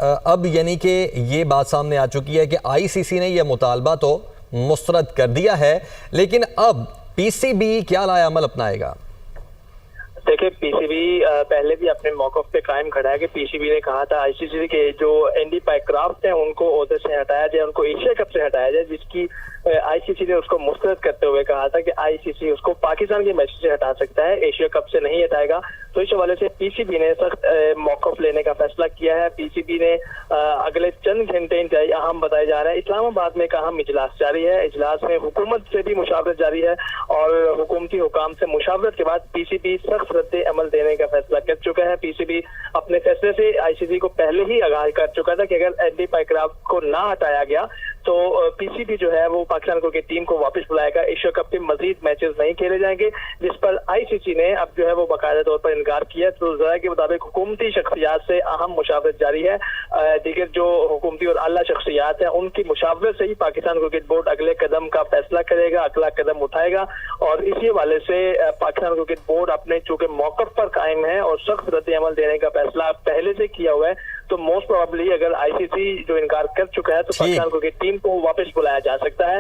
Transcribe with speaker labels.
Speaker 1: اب یعنی کہ یہ بات سامنے آ چکی ہے کہ آئی سی سی نے یہ مطالبہ تو مسترد کر دیا ہے، لیکن اب پی سی بی کیا لائے عمل اپنائے گا؟
Speaker 2: دیکھیں، پی سی بی پہلے بھی اپنے موقف پہ قائم کھڑا ہے کہ پی سی بی نے کہا تھا آئی سی سی کے جو اینڈی پائیکرافٹ ہیں ان کو عہدے سے ہٹایا جائے، ان کو ایشیا کپ سے ہٹایا جائے، جس کی آئی سی سی نے اس کو مسترد کرتے ہوئے کہا تھا کہ آئی سی سی اس کو پاکستان کے میچ سے ہٹا سکتا ہے، ایشیا کپ سے نہیں ہٹائے گا۔ تو اس حوالے سے پی سی بی نے سخت موقف لینے کا فیصلہ کیا ہے۔ پی سی بی نے اگلے چند گھنٹے انتہائی اہم بتائے جا رہے ہیں۔ اسلام آباد میں ایک اہم اجلاس جاری ہے، اجلاس میں حکومت سے بھی مشاورت جاری ہے اور حکومتی حکام سے مشاورت کے بعد پی سی بی سخت رد عمل دینے کا فیصلہ کر چکا ہے۔ پی سی بی اپنے فیصلے سے آئی سی سی کو پہلے ہی آگاہ کر چکا تھا کہ اگر اینڈی پائیکرافٹ کو نہ ہٹایا گیا تو پی سی بی جو ہے وہ پاکستان کرکٹ ٹیم کو واپس بلائے گا، ایشیا کپ کے مزید میچز نہیں کھیلے جائیں گے، جس پر آئی سی سی نے اب جو ہے وہ باقاعدہ طور پر انکار کیا۔ تو ذرائع کے مطابق حکومتی شخصیات سے اہم مشاورت جاری ہے، دیگر جو حکومتی اور اعلیٰ شخصیات ہیں ان کی مشاورت سے ہی پاکستان کرکٹ بورڈ اگلے قدم کا فیصلہ کرے گا، اگلا قدم اٹھائے گا، اور اسی حوالے سے پاکستان کرکٹ بورڈ اپنے چونکہ موقف پر قائم ہے اور سخت رد عمل دینے کا فیصلہ پہلے سے کیا ہوا ہے، تو موسٹ پروبیبلی اگر آئی سی سی جو انکار کر چکا ہے تو پاکستان کرکٹ ٹیم کو واپس بلایا جا سکتا ہے۔